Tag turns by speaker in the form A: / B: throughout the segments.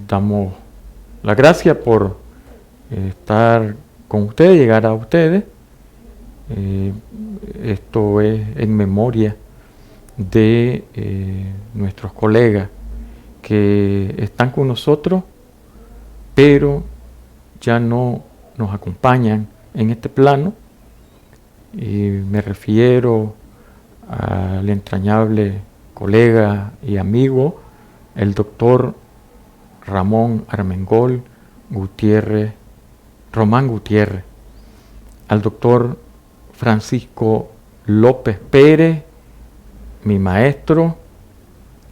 A: Damos la gracia por estar con ustedes, llegar a ustedes. Esto es en memoria de nuestros colegas que están con nosotros, pero ya no nos acompañan en este plano. Y me refiero al entrañable colega y amigo, el doctor Ramón Armengol Gutiérrez, Román Gutiérrez, al doctor Francisco López Pérez, mi maestro,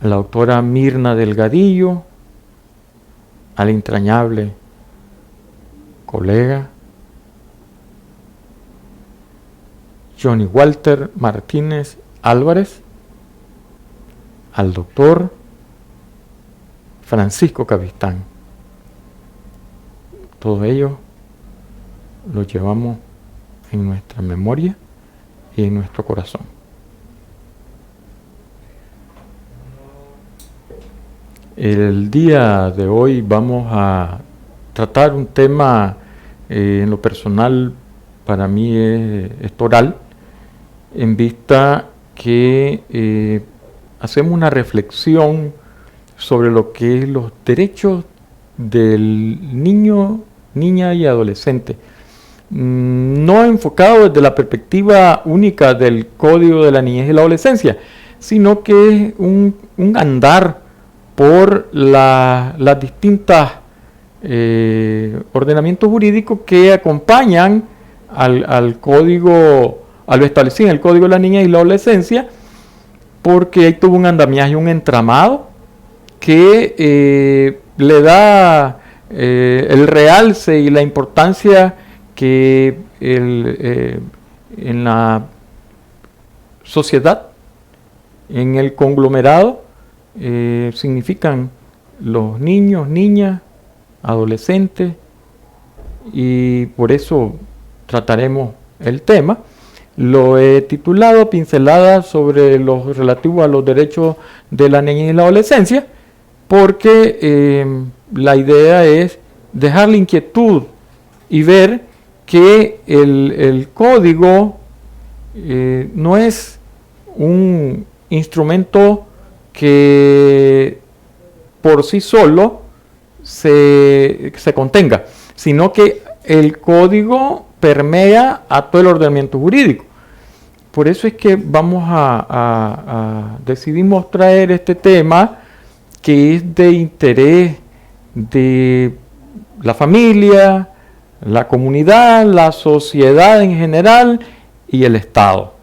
A: a la doctora Mirna Delgadillo, al entrañable colega Johnny Walter Martínez Álvarez, al doctor Francisco Cavistán. Todo ello lo llevamos en nuestra memoria y en nuestro corazón. El día de hoy vamos a tratar un tema en lo personal para mí es oral, en vista que hacemos una reflexión sobre lo que es los derechos del niño, niña y adolescente. No enfocado desde la perspectiva única del Código de la Niñez y la Adolescencia, sino que es un andar por las distintas ordenamientos jurídicos que acompañan al código, a lo establecido en el Código de la Niñez y la Adolescencia, porque ahí tuvo un andamiaje, un entramado que le da el realce y la importancia que en la sociedad, en el conglomerado, significan los niños, niñas, adolescentes, y por eso trataremos el tema. Lo he titulado Pinceladas sobre lo relativo a los derechos de la niñez y la adolescencia, porque la idea es dejar la inquietud y ver que el código no es un instrumento que por sí solo se contenga, sino que el código permea a todo el ordenamiento jurídico. Por eso es que vamos decidimos traer este tema, que es de interés de la familia, la comunidad, la sociedad en general y el Estado.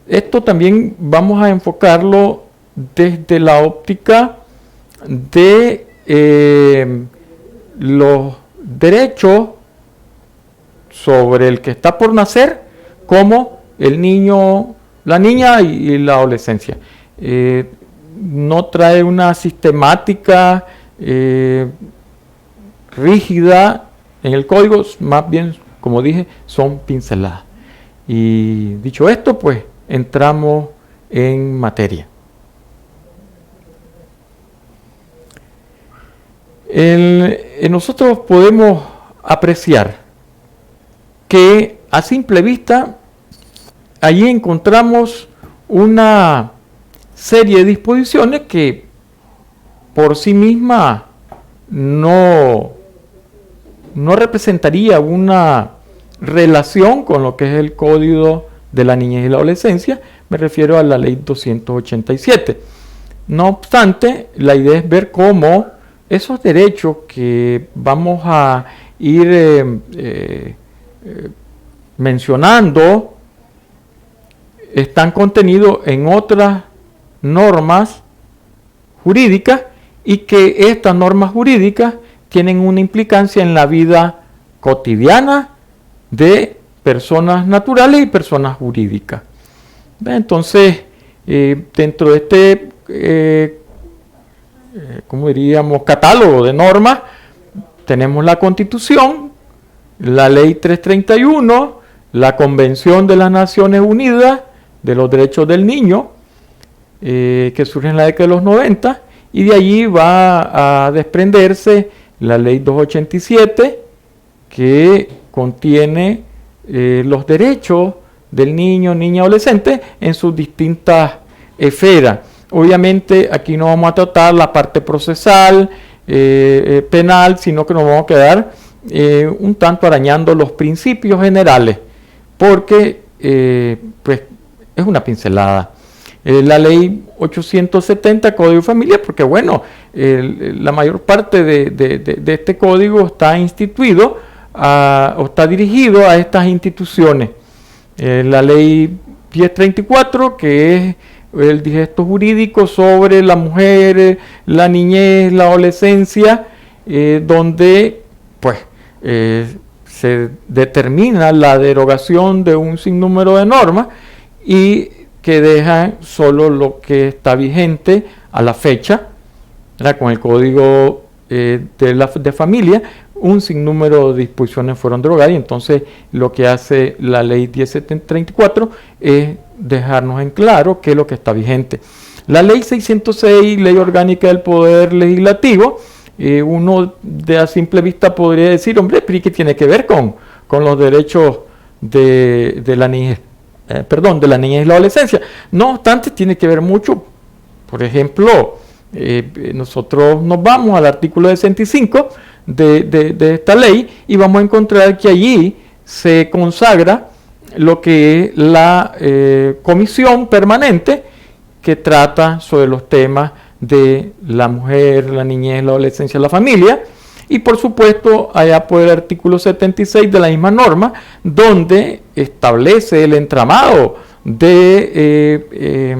A: Esto también vamos a enfocarlo desde la óptica de los derechos sobre el que está por nacer, como el niño, la niña y la adolescencia. No trae una sistemática rígida en el código, más bien, como dije, son pinceladas. Y dicho esto, pues entramos en materia. Nosotros podemos apreciar que a simple vista allí encontramos una serie de disposiciones que por sí misma no representaría una relación con lo que es el Código de la Niñez y la Adolescencia. Me refiero a la Ley 287. No obstante, la idea es ver cómo esos derechos que vamos a ir mencionando están contenidos en otras normas jurídicas, y que estas normas jurídicas tienen una implicancia en la vida cotidiana de personas naturales y personas jurídicas. Entonces, dentro de este como diríamos, catálogo de normas, tenemos la Constitución, la Ley 331, la Convención de las Naciones Unidas de los Derechos del Niño, que surge en la década de los 90, y de allí va a desprenderse la ley 287, que contiene los derechos del niño, niña, adolescente en sus distintas esferas. Obviamente aquí no vamos a tratar la parte procesal, penal, sino que nos vamos a quedar un tanto arañando los principios generales, porque pues es una pincelada. La ley 870, Código de Familia, porque bueno, la mayor parte de este código está instituido o está dirigido a estas instituciones. La ley 1034, que es el digesto jurídico sobre la mujer, la niñez, la adolescencia, donde pues se determina la derogación de un sinnúmero de normas y que dejan solo lo que está vigente a la fecha, ¿verdad? Con el Código de Familia, un sinnúmero de disposiciones fueron derogadas, y entonces lo que hace la ley 1034 es dejarnos en claro qué es lo que está vigente. La ley 606, Ley Orgánica del Poder Legislativo, uno de a simple vista podría decir, hombre, pero ¿qué tiene que ver con los derechos de la niñez? De la niñez y la adolescencia? No obstante, tiene que ver mucho. Por ejemplo, nosotros nos vamos al artículo 65 de esta ley y vamos a encontrar que allí se consagra lo que es la comisión permanente que trata sobre los temas de la mujer, la niñez, la adolescencia, la familia. Y por supuesto, allá por el artículo 76 de la misma norma, donde establece el entramado de,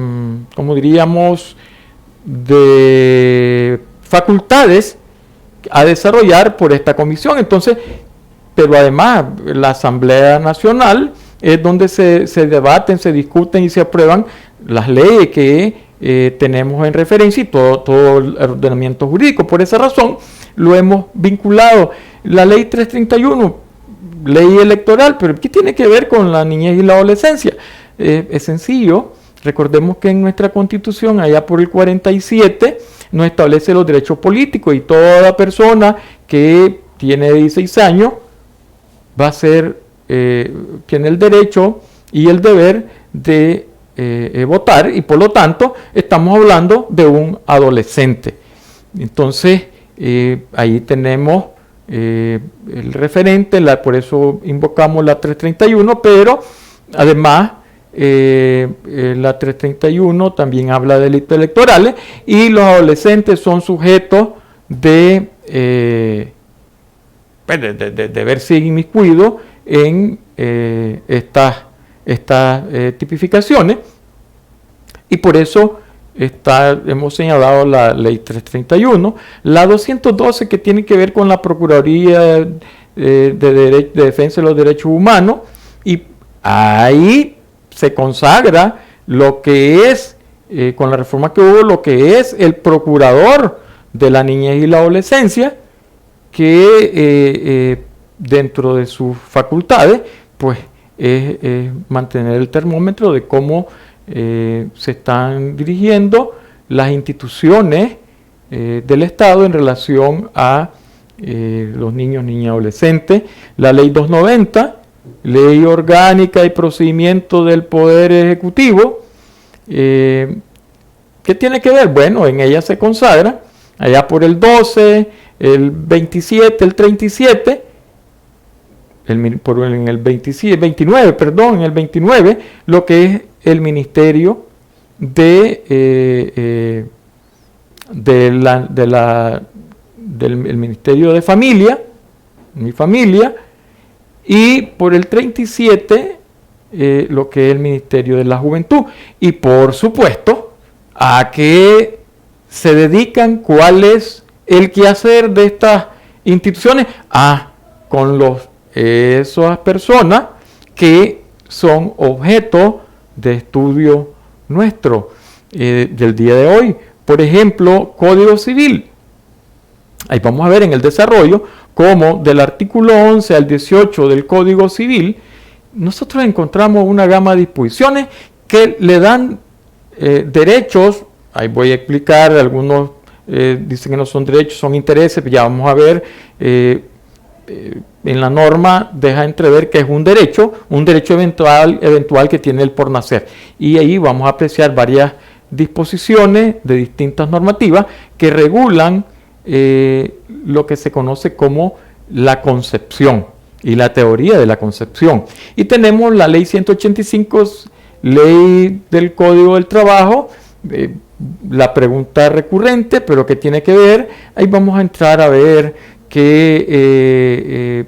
A: como diríamos, de facultades a desarrollar por esta comisión. Entonces, pero además, la Asamblea Nacional es donde se debaten, se discuten y se aprueban las leyes que tenemos en referencia y todo el ordenamiento jurídico. Por esa razón, lo hemos vinculado. La ley 331, ley electoral, pero ¿qué tiene que ver con la niñez y la adolescencia? Es sencillo. Recordemos que en nuestra Constitución, allá por el 47, nos establece los derechos políticos, y toda persona que tiene 16 años va a ser, tiene el derecho y el deber de votar, y por lo tanto estamos hablando de un adolescente. Entonces, ahí tenemos el referente, por eso invocamos la 331, pero además la 331 también habla de delitos electorales, y los adolescentes son sujetos de verse inmiscuidos en estas tipificaciones, y por eso hemos señalado la ley 331, la 212, que tiene que ver con la Procuraduría de Defensa de los Derechos Humanos, y ahí se consagra lo que es, con la reforma que hubo, lo que es el procurador de la niñez y la adolescencia, que dentro de sus facultades, pues es mantener el termómetro de cómo se están dirigiendo las instituciones del Estado en relación a los niños, niñas y adolescentes. La ley 290, Ley Orgánica y Procedimiento del Poder Ejecutivo, ¿qué tiene que ver? Bueno, en ella se consagra, allá por el 12, el 27, el 37, en el 29, en el 29, lo que es el Ministerio del Ministerio de Familia, mi familia, y por el 37 lo que es el Ministerio de la Juventud. Y por supuesto, ¿a qué se dedican? ¿Cuál es el quehacer de estas instituciones? Con esas personas que son objeto de estudio nuestro del día de hoy. Por ejemplo, Código Civil. Ahí vamos a ver en el desarrollo cómo del artículo 11 al 18 del Código Civil nosotros encontramos una gama de disposiciones que le dan derechos. Ahí voy a explicar algunos dicen que no son derechos, son intereses, ya vamos a ver, en la norma deja entrever que es un derecho eventual que tiene el por nacer. Y ahí vamos a apreciar varias disposiciones de distintas normativas que regulan lo que se conoce como la concepción y la teoría de la concepción. Y tenemos la ley 185, ley del Código del Trabajo, la pregunta recurrente, pero que tiene que ver, ahí vamos a entrar a ver que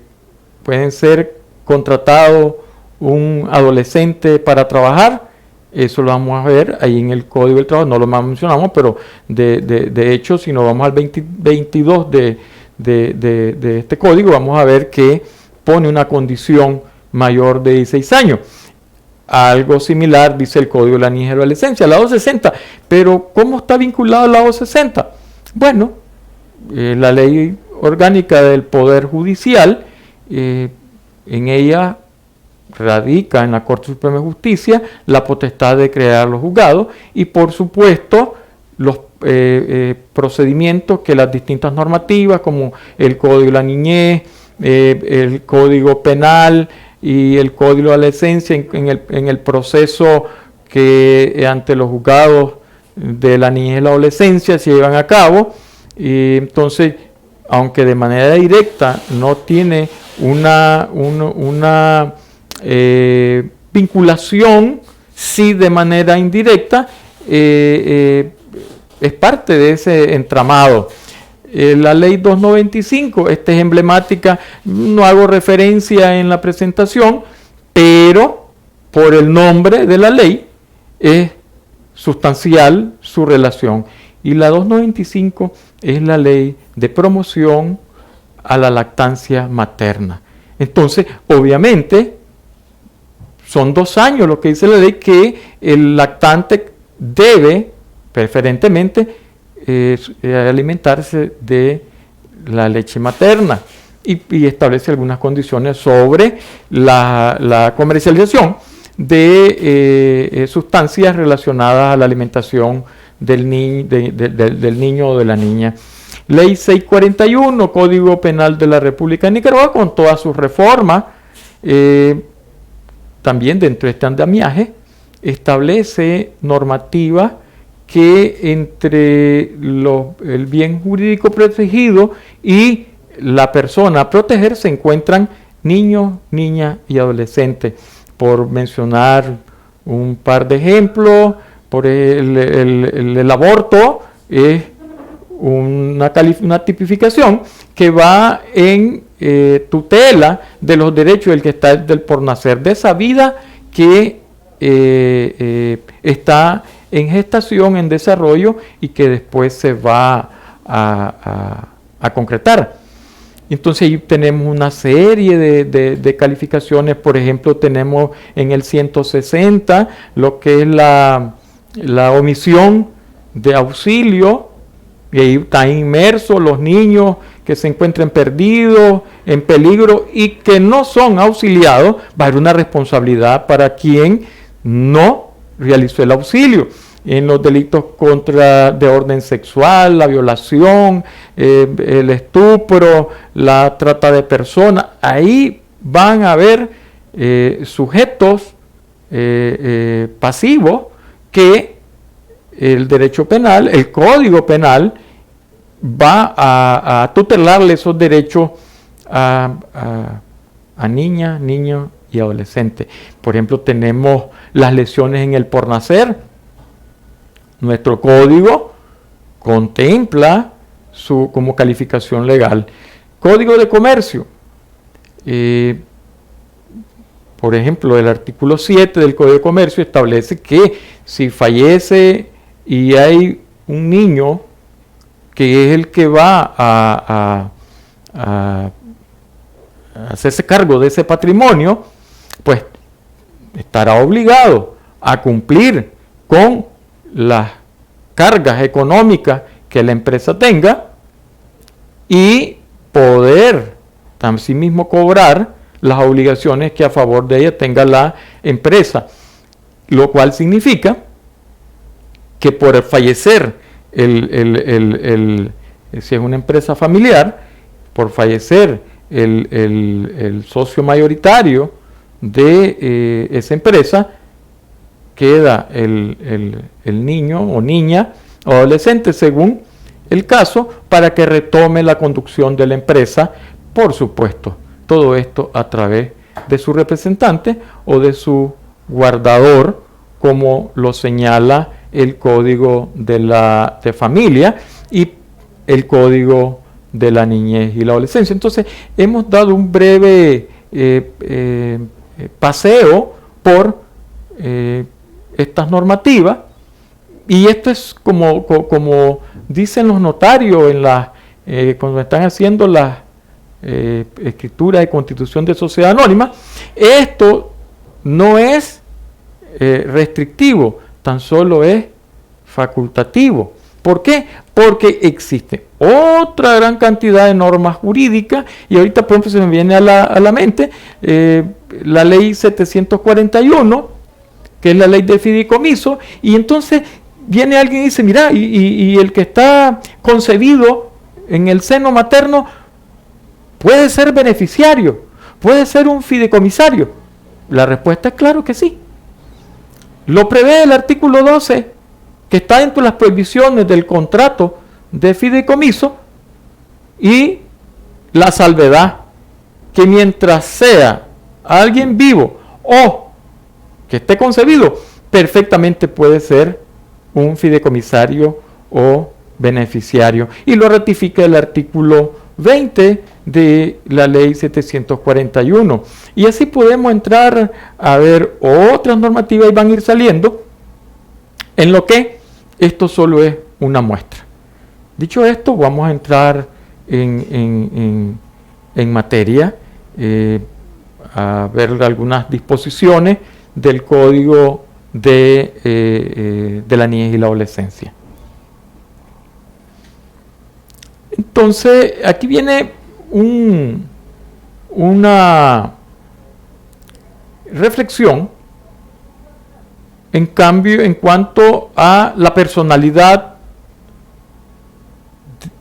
A: pueden ser contratados un adolescente para trabajar. Eso lo vamos a ver ahí en el Código del Trabajo, no lo mencionamos, pero de hecho, si nos vamos al 22 de este código, vamos a ver que pone una condición mayor de 16 años. Algo similar dice el Código de la Niñez y Adolescencia, la 260. Pero, ¿cómo está vinculado la 260? Bueno, la ley orgánica del Poder Judicial, en ella radica en la Corte Suprema de Justicia la potestad de crear los juzgados y, por supuesto, los procedimientos que las distintas normativas, como el Código de la Niñez, el Código Penal y el Código de Adolescencia, en el proceso que ante los juzgados de la niñez y la adolescencia se llevan a cabo. Y entonces, aunque de manera directa no tiene una vinculación, sí de manera indirecta es parte de ese entramado. La ley 295, esta es emblemática, no hago referencia en la presentación, pero por el nombre de la ley es sustancial su relación. Y la 295 es la ley de promoción a la lactancia materna. Entonces, obviamente, son 2 años lo que dice la ley, que el lactante debe, preferentemente, alimentarse de la leche materna y establece algunas condiciones sobre la comercialización de sustancias relacionadas a la alimentación del niño o de la niña. Ley 641, Código Penal de la República de Nicaragua, con todas sus reformas, también dentro de este andamiaje, establece normativa que entre el bien jurídico protegido y la persona a proteger se encuentran niños, niñas y adolescentes. Por mencionar un par de ejemplos, por el aborto es una tipificación que va en tutela de los derechos del que está del por nacer, de esa vida que está en gestación, en desarrollo y que después se va a concretar. Entonces ahí tenemos una serie de calificaciones. Por ejemplo, tenemos en el 160 lo que es la omisión de auxilio, y ahí están inmersos los niños que se encuentren perdidos, en peligro y que no son auxiliados. Va a haber una responsabilidad para quien no realizó el auxilio. En los delitos de orden sexual, la violación, el estupro, la trata de personas, ahí van a haber sujetos pasivos que el derecho penal, el Código Penal, va a tutelarle esos derechos a niñas, niños y adolescentes. Por ejemplo, tenemos las lesiones en el por nacer. Nuestro código contempla como calificación legal. Código de comercio. Por ejemplo, el artículo 7 del Código de Comercio establece que si fallece y hay un niño que es el que va a hacerse cargo de ese patrimonio, pues estará obligado a cumplir con las cargas económicas que la empresa tenga y poder también mismo cobrar las obligaciones que a favor de ella tenga la empresa, lo cual significa que por fallecer si es una empresa familiar, por fallecer el socio mayoritario de esa empresa, queda el niño o niña o adolescente, según el caso, para que retome la conducción de la empresa, por supuesto. Todo esto a través de su representante o de su guardador, como lo señala el Código de Familia y el Código de la Niñez y la Adolescencia. Entonces, hemos dado un breve paseo por estas normativas, y esto es como dicen los notarios cuando están haciendo las escrituras de constitución de sociedad anónima. Esto no es restrictivo, tan solo es facultativo. ¿Por qué? Porque existe otra gran cantidad de normas jurídicas, y ahorita por ejemplo se me viene a la mente la ley 741, que es la ley de fideicomiso, y entonces viene alguien y dice, mira, y el que está concebido en el seno materno puede ser beneficiario, puede ser un fideicomisario. La respuesta es claro que sí. Lo prevé el artículo 12, que está dentro de las prohibiciones del contrato de fideicomiso, y la salvedad que mientras sea alguien vivo o que esté concebido, perfectamente puede ser un fideicomisario o beneficiario, y lo ratifica el artículo 20 de la ley 741. Y así podemos entrar a ver otras normativas y van a ir saliendo, en lo que esto solo es una muestra. Dicho esto, vamos a entrar en materia, a ver algunas disposiciones del Código de la Niñez y la Adolescencia. Entonces, aquí viene una reflexión en cuanto a la personalidad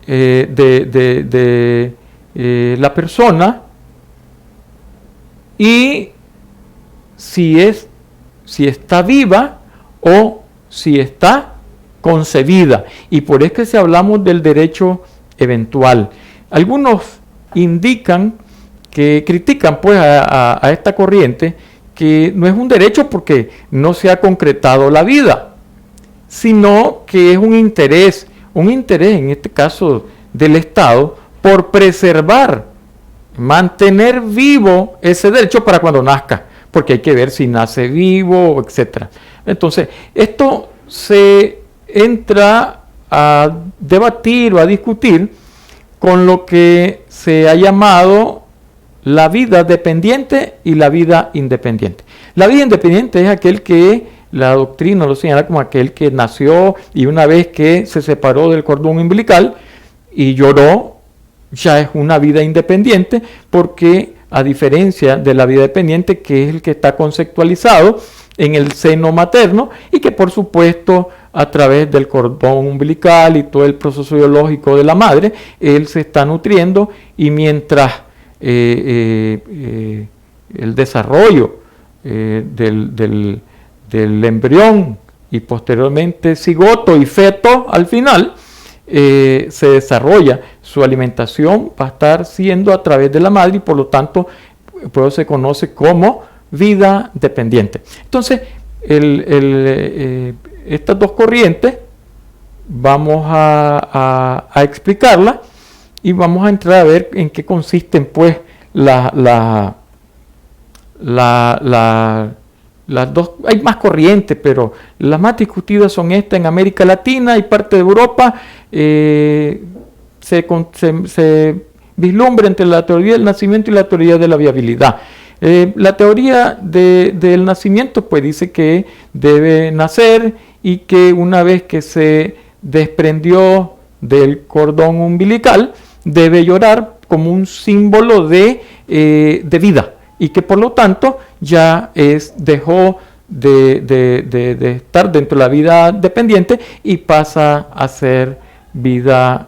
A: de la persona, y si está viva o si está concebida. Y por eso que si hablamos del derecho eventual. Algunos critican pues a esta corriente, que no es un derecho porque no se ha concretado la vida, sino que es un interés en este caso del Estado, por preservar, mantener vivo ese derecho para cuando nazca, porque hay que ver si nace vivo, etc. Entonces, esto se entra a debatir o a discutir con lo que se ha llamado la vida dependiente y la vida independiente. La vida independiente es aquel que la doctrina lo señala como aquel que nació y una vez que se separó del cordón umbilical y lloró, ya es una vida independiente, porque a diferencia de la vida dependiente, que es el que está conceptualizado en el seno materno y que por supuesto a través del cordón umbilical y todo el proceso biológico de la madre, él se está nutriendo, y mientras el desarrollo del embrión y posteriormente cigoto y feto al final se desarrolla, su alimentación va a estar siendo a través de la madre, y por lo tanto pues se conoce como vida dependiente. Entonces estas dos corrientes vamos a explicarlas, y vamos a entrar a ver en qué consisten pues las dos. Hay más corrientes, pero las más discutidas son estas en América Latina y parte de Europa. Se vislumbra entre la teoría del nacimiento y la teoría de la viabilidad. La teoría del nacimiento pues dice que debe nacer, y que una vez que se desprendió del cordón umbilical debe llorar como un símbolo de vida, y que por lo tanto ya dejó de estar dentro de la vida dependiente y pasa a ser vida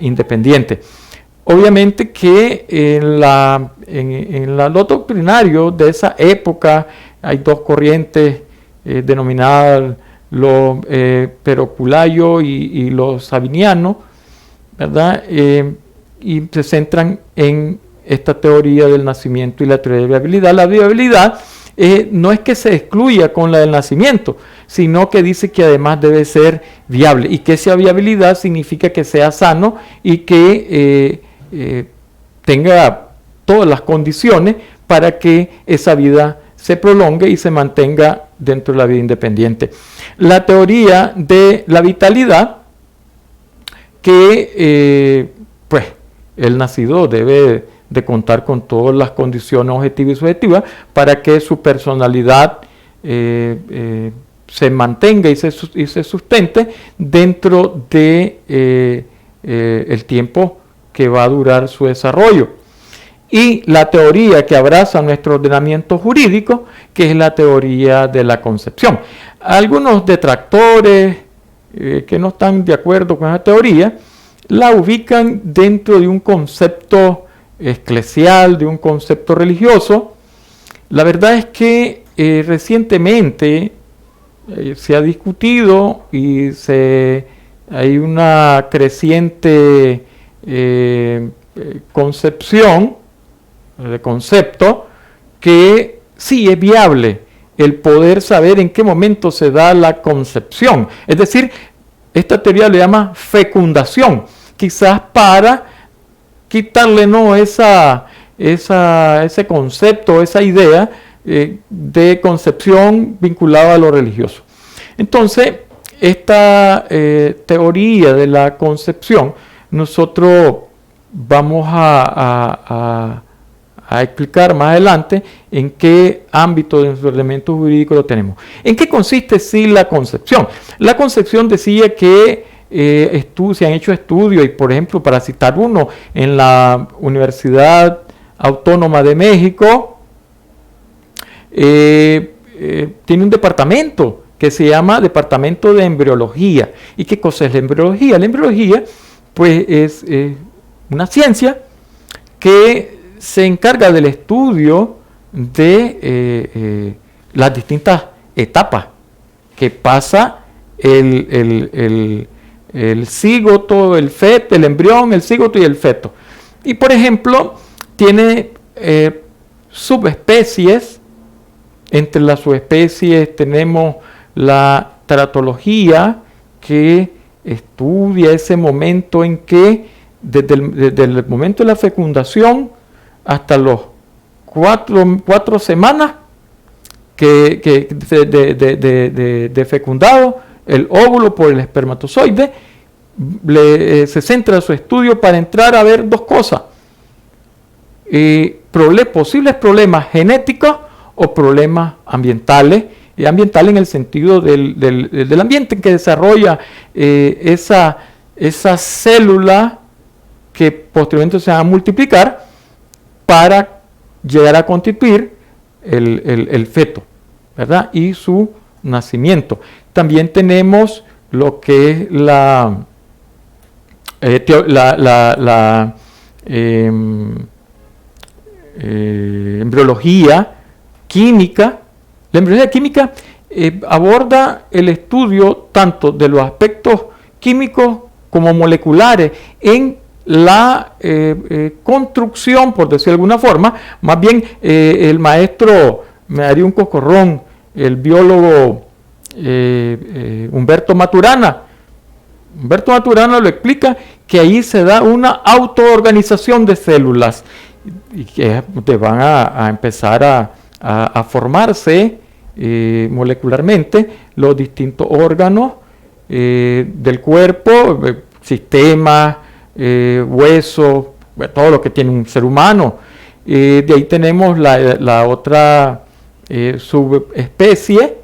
A: independiente. Obviamente que en lo doctrinario de esa época hay dos corrientes denominadas los peroculayo y los sabinianos, ¿verdad? Y se centran en esta teoría del nacimiento y la teoría de viabilidad. La viabilidad no es que se excluya con la del nacimiento, sino que dice que además debe ser viable, y que esa viabilidad significa que sea sano y que tenga todas las condiciones para que esa vida se prolongue y se mantenga dentro de la vida independiente. La teoría de la vitalidad, que pues el nacido debe de contar con todas las condiciones objetivas y subjetivas para que su personalidad se mantenga y se sustente dentro de el tiempo que va a durar su desarrollo. Y la teoría que abraza nuestro ordenamiento jurídico, que es la teoría de la concepción. Algunos detractores que no están de acuerdo con esa teoría, la ubican dentro de un concepto eclesial, de un concepto religioso. La verdad es que recientemente se ha discutido y hay una creciente concepción de concepto que sí es viable el poder saber en qué momento se da la concepción. Es decir, esta teoría le llama fecundación, quizás para quitarle ese concepto, esa idea de concepción vinculada a lo religioso. Entonces, esta teoría de la concepción, nosotros vamos a explicar más adelante en qué ámbito de nuestro ordenamiento jurídico lo tenemos. ¿En qué consiste la concepción? La concepción decía que se han hecho estudios, y por ejemplo, para citar uno, en la Universidad Autónoma de México, tiene un departamento que se llama Departamento de Embriología. ¿Y qué cosa es la embriología? La embriología, pues, es una ciencia que se encarga del estudio de las distintas etapas que pasa el cigoto, el feto, el embrión, el cigoto y el feto. Y por ejemplo, tiene subespecies. Entre las subespecies tenemos la teratología, que estudia ese momento en que, desde el momento de la fecundación hasta los 4 semanas de fecundado, el óvulo por el espermatozoide, se centra su estudio para entrar a ver dos cosas: posibles problemas genéticos o problemas ambientales, y ambiental en el sentido del ambiente en que desarrolla esa célula que posteriormente se va a multiplicar para llegar a constituir el feto, ¿verdad? Y su nacimiento. También tenemos lo que es la embriología química. La embriología química aborda el estudio tanto de los aspectos químicos como moleculares en la construcción, por decir de alguna forma. Más bien, el maestro me daría un cocorrón, el biólogo Humberto Maturana. Humberto Maturana lo explica, que ahí se da una autoorganización de células y que van a empezar a formarse molecularmente los distintos órganos del cuerpo, sistemas, huesos, todo lo que tiene un ser humano. De ahí tenemos la otra subespecie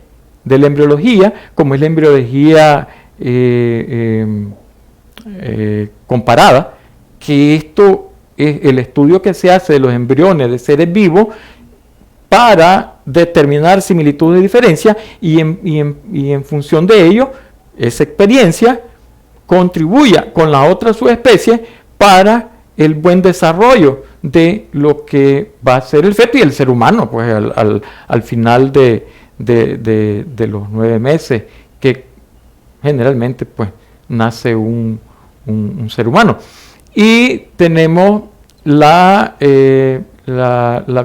A: de la embriología, como es la embriología comparada, que esto es el estudio que se hace de los embriones de seres vivos para determinar similitudes y diferencias y en función de ello, esa experiencia contribuya con la otra subespecie para el buen desarrollo de lo que va a ser el feto y el ser humano, pues al final de los 9 meses, que generalmente pues nace un ser humano. Y tenemos la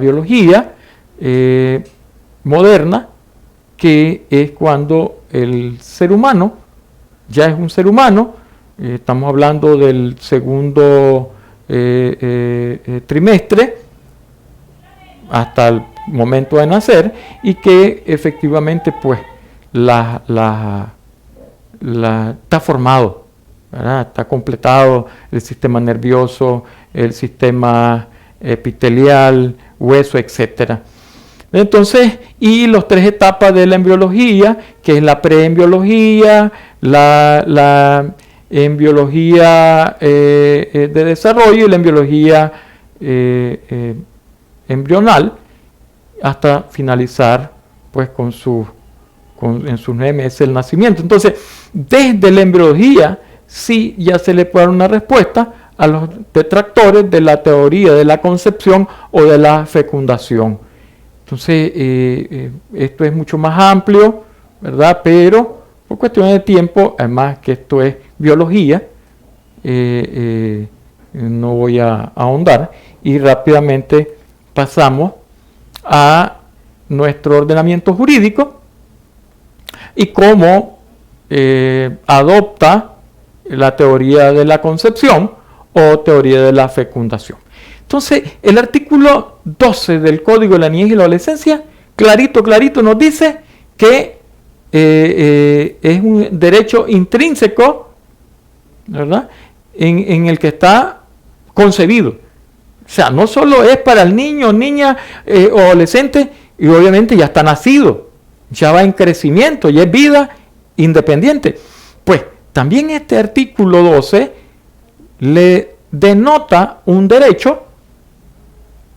A: biología moderna, que es cuando el ser humano ya es un ser humano. Estamos hablando del segundo trimestre hasta el momento de nacer, y que efectivamente pues está formado, ¿verdad? Está completado el sistema nervioso, el sistema epitelial, hueso, etcétera. Entonces, y las 3 etapas de la embriología, que es la preembriología, la embriología de desarrollo y la embriología embrional, hasta finalizar pues en sus 9 meses el nacimiento. Entonces, desde la embriología sí ya se le puede dar una respuesta a los detractores de la teoría de la concepción o de la fecundación. Entonces, esto es mucho más amplio, ¿verdad? Pero por cuestiones de tiempo, además que esto es biología, no voy a ahondar, y rápidamente pasamos a nuestro ordenamiento jurídico y cómo adopta la teoría de la concepción o teoría de la fecundación. Entonces, el artículo 12 del Código de la Niñez y la Adolescencia, clarito nos dice que es un derecho intrínseco, ¿verdad?, en el que está concebido. O sea, no solo es para el niño, niña o adolescente, y obviamente ya está nacido, ya va en crecimiento, ya es vida independiente. Pues también este artículo 12 le denota un derecho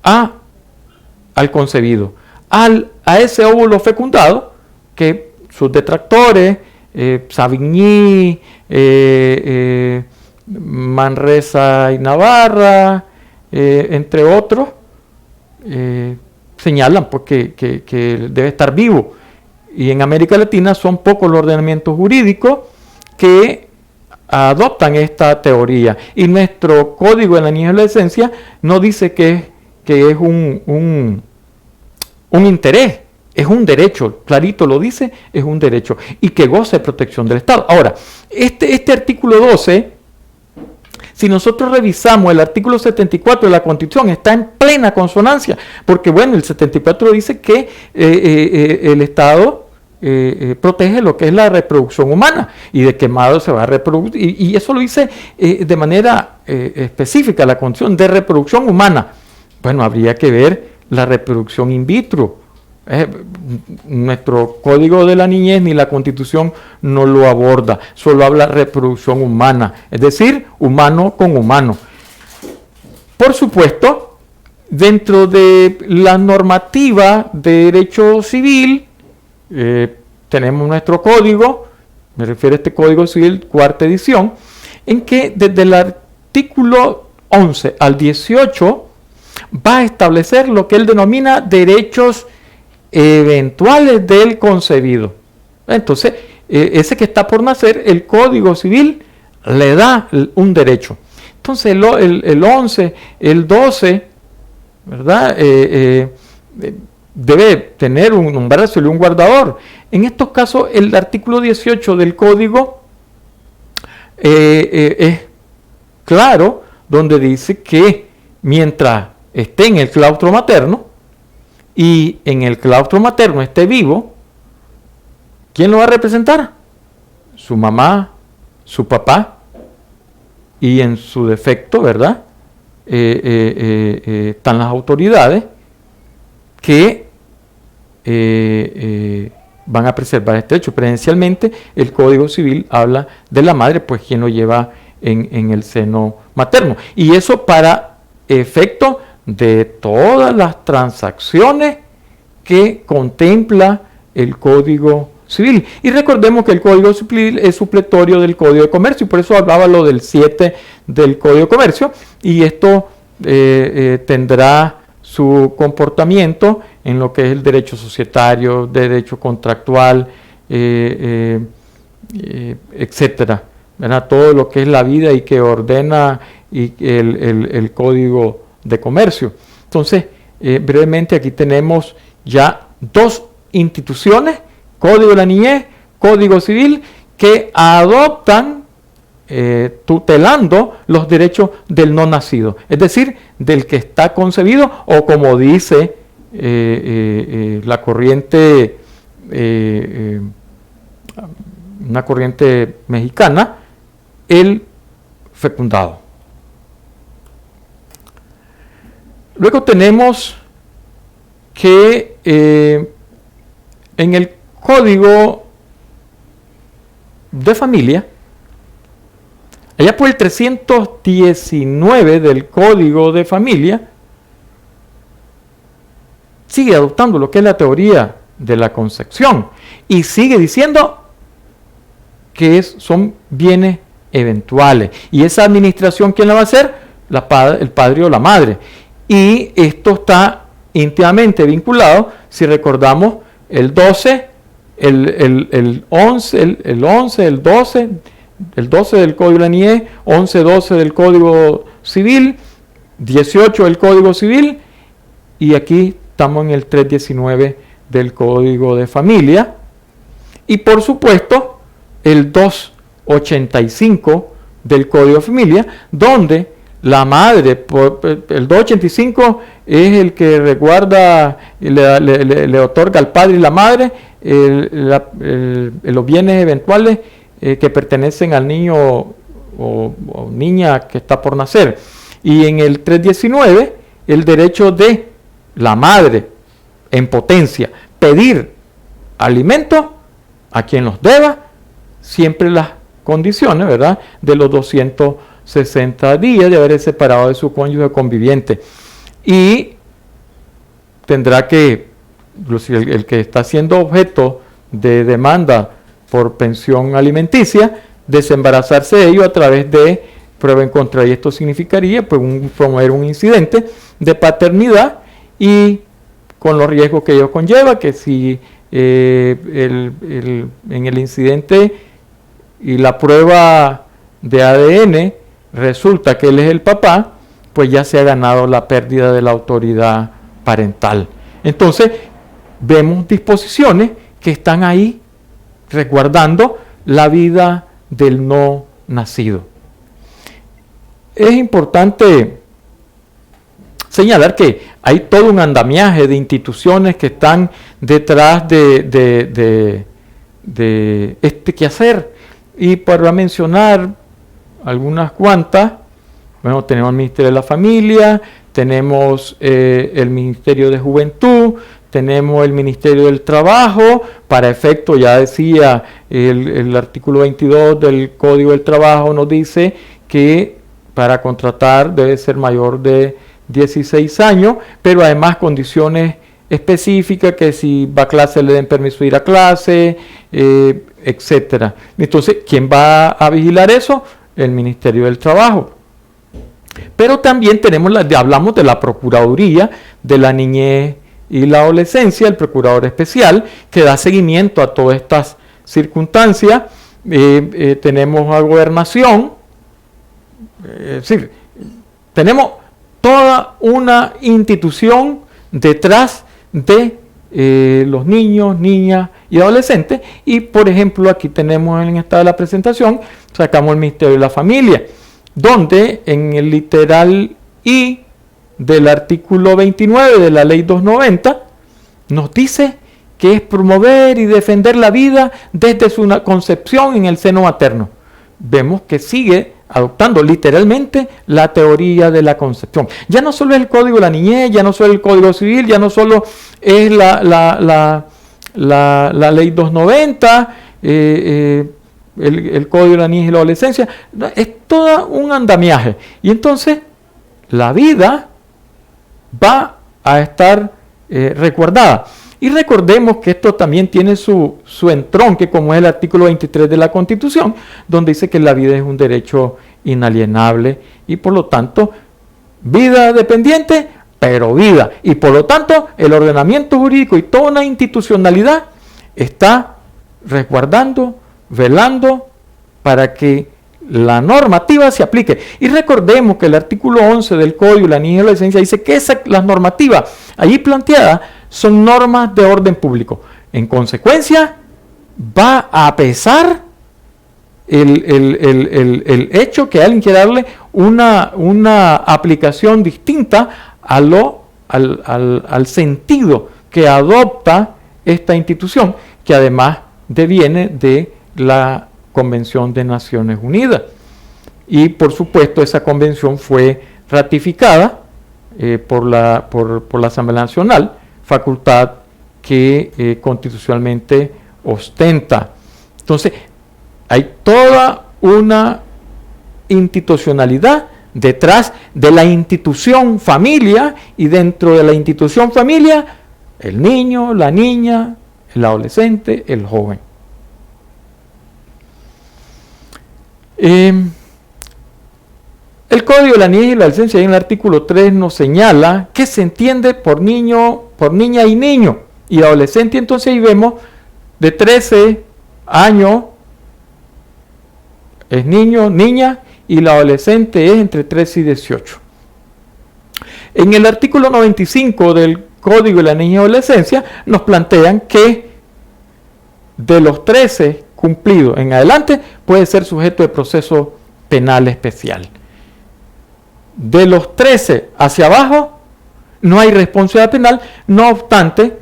A: al concebido, a ese óvulo fecundado, que sus detractores, Savigny, Manresa y Navarra, entre otros, señalan pues, que debe estar vivo. Y en América Latina son pocos los ordenamientos jurídicos que adoptan esta teoría. Y nuestro Código de la Niñez y la Adolescencia no dice que es un interés, es un derecho, clarito lo dice, es un derecho, y que goza de protección del Estado. Ahora, este artículo 12, si nosotros revisamos el artículo 74 de la Constitución, está en plena consonancia, porque bueno, el 74 dice que el Estado protege lo que es la reproducción humana, y de qué modo se va a reproducir, y eso lo dice de manera específica, la condición de reproducción humana. Bueno, habría que ver la reproducción in vitro. Nuestro Código de la Niñez ni la Constitución no lo aborda, solo habla de reproducción humana, es decir, humano con humano. Por supuesto, dentro de la normativa de derecho civil, tenemos nuestro código, me refiero a este Código Civil, 4ª edición, en que desde el artículo 11 al 18 va a establecer lo que él denomina derechos eventuales del concebido. Entonces, ese que está por nacer, el Código Civil le da un derecho. Entonces, el 11, el 12, ¿verdad?, debe tener un brazo y un guardador. En estos casos, el artículo 18 del Código es claro, donde dice que mientras esté en el claustro materno y en el claustro materno esté vivo, ¿quién lo va a representar? Su mamá, su papá, y en su defecto, ¿verdad?, están las autoridades que van a preservar este hecho. Presencialmente, el Código Civil habla de la madre, pues quien lo lleva en el seno materno. Y eso para efecto de todas las transacciones que contempla el Código Civil. Y recordemos que el Código Civil es supletorio del Código de Comercio, y por eso hablaba lo del 7 del Código de Comercio, y esto tendrá su comportamiento en lo que es el derecho societario, derecho contractual, etcétera, ¿verdad? Todo lo que es la vida y que ordena el Código de Comercio. Entonces, brevemente aquí tenemos ya dos instituciones, Código de la Niñez, Código Civil, que adoptan, tutelando los derechos del no nacido, es decir, del que está concebido, o como dice la corriente, una corriente mexicana, el fecundado. Luego tenemos que en el Código de Familia, allá por el 319 del Código de Familia, sigue adoptando lo que es la teoría de la concepción y sigue diciendo que son bienes eventuales. Y esa administración, ¿quién la va a hacer? El padre o la madre. Y esto está íntimamente vinculado, si recordamos, el 12, el 11, el 12 del Código de la Niñez, 11, 12 del Código Civil, 18 del Código Civil, y aquí estamos en el 319 del Código de Familia, y por supuesto el 285 del Código de Familia, donde la madre, el 285 es el que resguarda, le otorga al padre y la madre los bienes eventuales que pertenecen al niño o niña que está por nacer. Y en el 319, el derecho de la madre en potencia pedir alimentos a quien los deba, siempre las condiciones, ¿verdad?, de los 260 días de haber separado de su cónyuge conviviente. Y tendrá que, el que está siendo objeto de demanda por pensión alimenticia, desembarazarse de ello a través de prueba en contra. Y esto significaría pues promover un incidente de paternidad, y con los riesgos que ello conlleva, que si en el incidente y la prueba de ADN resulta que él es el papá, pues ya se ha ganado la pérdida de la autoridad parental. Entonces, vemos disposiciones que están ahí resguardando la vida del no nacido. Es importante señalar que hay todo un andamiaje de instituciones que están detrás de este quehacer, y para mencionar algunas cuantas, bueno, tenemos el Ministerio de la Familia, tenemos el Ministerio de Juventud, tenemos el Ministerio del Trabajo. Para efecto, ya decía, el artículo 22 del Código del Trabajo nos dice que para contratar debe ser mayor de 16 años, pero además condiciones específicas, que si va a clase le den permiso de ir a clase, etcétera. Entonces, ¿quién va a vigilar eso? El Ministerio del Trabajo. Pero también hablamos de la Procuraduría de la Niñez y la Adolescencia, el Procurador Especial, que da seguimiento a todas estas circunstancias. Tenemos a Gobernación, es decir, tenemos toda una institución detrás de los niños, niñas y adolescentes. Y por ejemplo, aquí tenemos en esta de la presentación, sacamos el Ministerio de la Familia, donde en el literal I del artículo 29 de la Ley 290 nos dice que es promover y defender la vida desde su concepción en el seno materno. Vemos que sigue adoptando literalmente la teoría de la concepción. Ya no solo es el Código de la Niñez, ya no solo el Código Civil, ya no solo es la Ley 290, el Código de la Niñez y la Adolescencia, es todo un andamiaje. Y entonces la vida va a estar resguardada. Y recordemos que esto también tiene su entronque, como es el artículo 23 de la Constitución, donde dice que la vida es un derecho inalienable y por lo tanto, vida dependiente, pero vida. Y por lo tanto, el ordenamiento jurídico y toda una institucionalidad está resguardando, velando para que la normativa se aplique. Y recordemos que el artículo 11 del Código de la Niñez y Adolescencia dice que las normativas allí planteadas son normas de orden público. En consecuencia, va a pesar el hecho que alguien quiera darle una aplicación distinta al sentido que adopta esta institución, que además deviene de la Convención de Naciones Unidas. Y por supuesto esa convención fue ratificada por la Asamblea Nacional, facultad que constitucionalmente ostenta. Entonces, hay toda una institucionalidad detrás de la institución familia, y dentro de la institución familia, el niño, la niña, el adolescente, el joven. El Código de la Niñez y la Adolescencia, en el artículo 3, nos señala que se entiende por niño, por niña y niño, y adolescente. Entonces ahí vemos de 13 años es niño, niña, y la adolescente es entre 13 y 18. En el artículo 95 del Código de la Niñez y Adolescencia nos plantean que de los 13 cumplidos en adelante puede ser sujeto de proceso penal especial. De los 13 hacia abajo no hay responsabilidad penal, no obstante,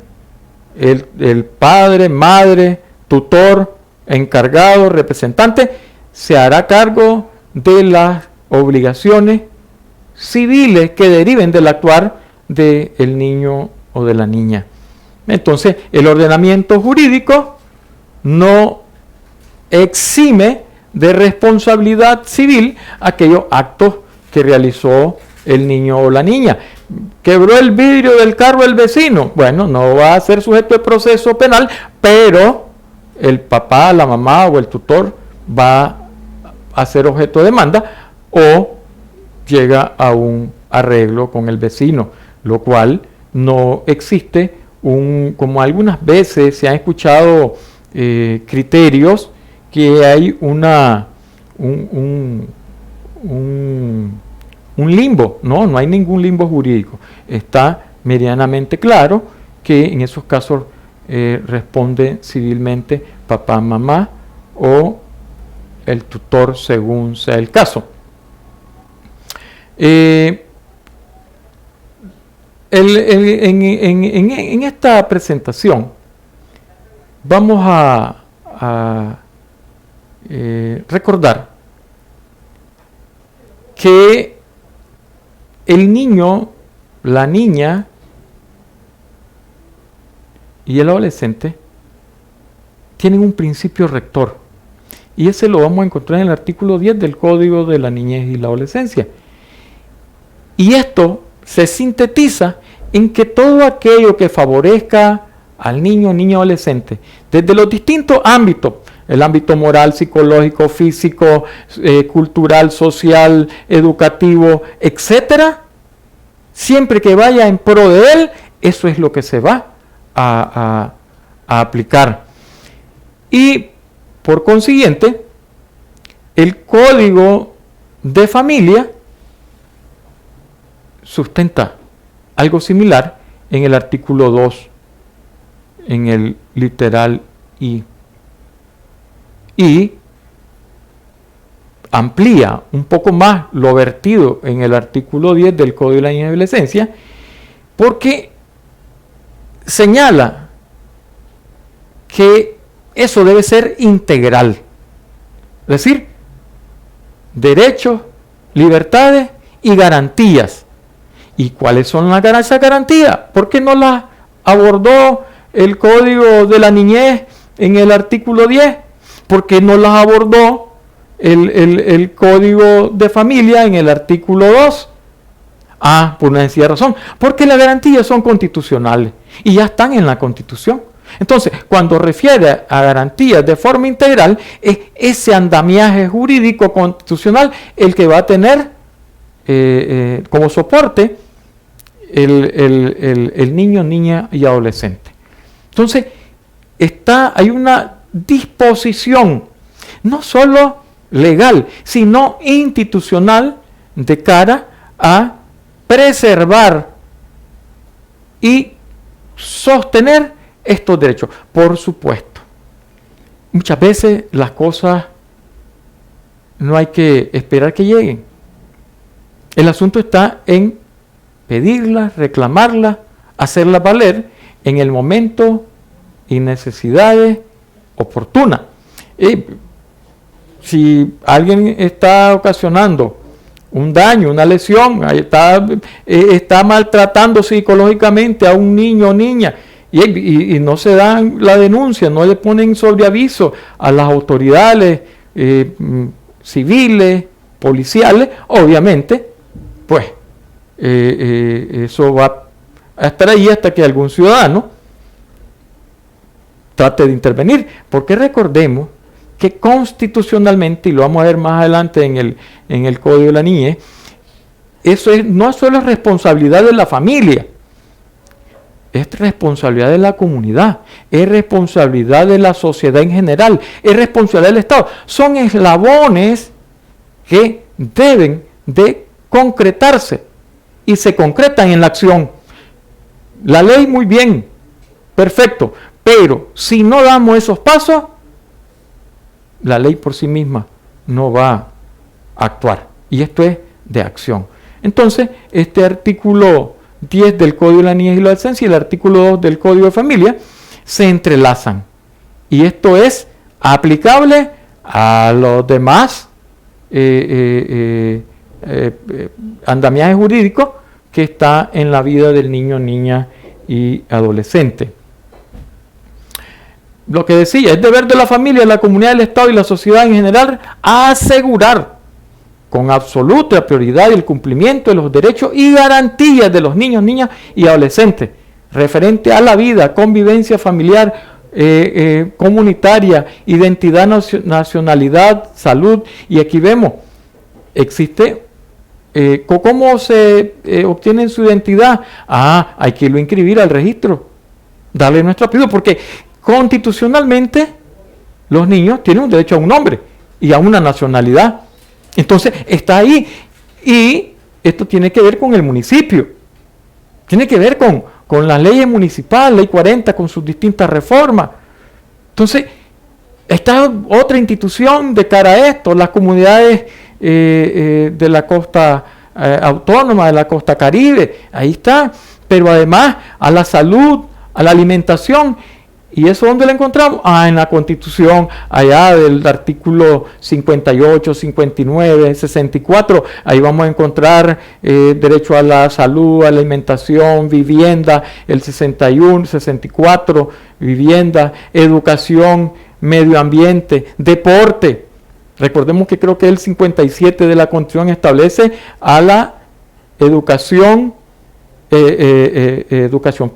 A: el padre, madre, tutor, encargado, representante, se hará cargo de las obligaciones civiles que deriven del actuar del niño o de la niña. Entonces, el ordenamiento jurídico no exime de responsabilidad civil aquellos actos que realizó el niño o la niña. Quebró el vidrio del carro del vecino. Bueno, no va a ser sujeto de proceso penal, pero el papá, la mamá o el tutor va a ser objeto de demanda o llega a un arreglo con el vecino, lo cual no existe como algunas veces se han escuchado criterios que hay un limbo. No hay ningún limbo jurídico. Está medianamente claro que en esos casos responde civilmente papá, mamá o el tutor según sea el caso. En esta presentación vamos a recordar que el niño, la niña y el adolescente tienen un principio rector, y ese lo vamos a encontrar en el artículo 10 del Código de la Niñez y la Adolescencia. Y esto se sintetiza en que todo aquello que favorezca al niño, niña, adolescente, desde los distintos ámbitos, el ámbito moral, psicológico, físico, cultural, social, educativo, etcétera, siempre que vaya en pro de él, eso es lo que se va a aplicar. Y por consiguiente, el Código de Familia sustenta algo similar en el artículo 2, en el literal I. Y amplía un poco más lo vertido en el artículo 10 del Código de la Niñez y Adolescencia, porque señala que eso debe ser integral. Es decir, derechos, libertades y garantías. ¿Y cuáles son esas garantías? ¿Por qué no las abordó el Código de la Niñez en el artículo 10? ¿Por qué no las abordó el Código de Familia en el artículo 2? Por una sencilla razón, porque las garantías son constitucionales y ya están en la Constitución. Entonces, cuando refiere a garantías de forma integral, es ese andamiaje jurídico constitucional el que va a tener como soporte el niño, niña y adolescente. Entonces, hay una disposición, no solo legal, sino institucional, de cara a preservar y sostener estos derechos. Por supuesto, muchas veces las cosas no hay que esperar que lleguen. El asunto está en pedirlas, reclamarlas, hacerlas valer en el momento y necesidades oportunas. Si alguien está ocasionando un daño, una lesión, está maltratando psicológicamente a un niño o niña y no se dan la denuncia, no le ponen sobre aviso a las autoridades civiles, policiales, obviamente, pues eso va a estar ahí hasta que algún ciudadano trate de intervenir, porque recordemos que constitucionalmente, y lo vamos a ver más adelante en el Código de la Niñez, eso no solo es responsabilidad de la familia, es responsabilidad de la comunidad, es responsabilidad de la sociedad en general, es responsabilidad del Estado. Son eslabones que deben de concretarse y se concretan en la acción. La ley muy bien, perfecto, pero si no damos esos pasos, la ley por sí misma no va a actuar. Y esto es de acción. Entonces, este artículo 10 del Código de la Niñez y la Adolescencia y el artículo 2 del Código de Familia se entrelazan. Y esto es aplicable a los demás andamiajes jurídicos que está en la vida del niño, niña y adolescente. Lo que decía, es deber de la familia, la comunidad, del Estado y la sociedad en general asegurar con absoluta prioridad el cumplimiento de los derechos y garantías de los niños, niñas y adolescentes referente a la vida, convivencia familiar, comunitaria, identidad, nacionalidad, salud. Y aquí vemos, existe, ¿cómo se obtiene su identidad? Hay que irlo inscribir al registro, darle nuestro apellido, porque constitucionalmente los niños tienen un derecho a un nombre y a una nacionalidad. Entonces está ahí, y esto tiene que ver con el municipio, tiene que ver con las leyes municipales, ley 40 con sus distintas reformas. Entonces está otra institución de cara a esto, las comunidades de la costa autónoma, de la costa caribe, ahí está, pero además a la salud, a la alimentación. ¿Y eso dónde lo encontramos? En la Constitución, allá del artículo 58, 59, 64. Ahí vamos a encontrar derecho a la salud, a la alimentación, vivienda, el 61, 64, vivienda, educación, medio ambiente, deporte. Recordemos que creo que el 57 de la Constitución establece a la educación,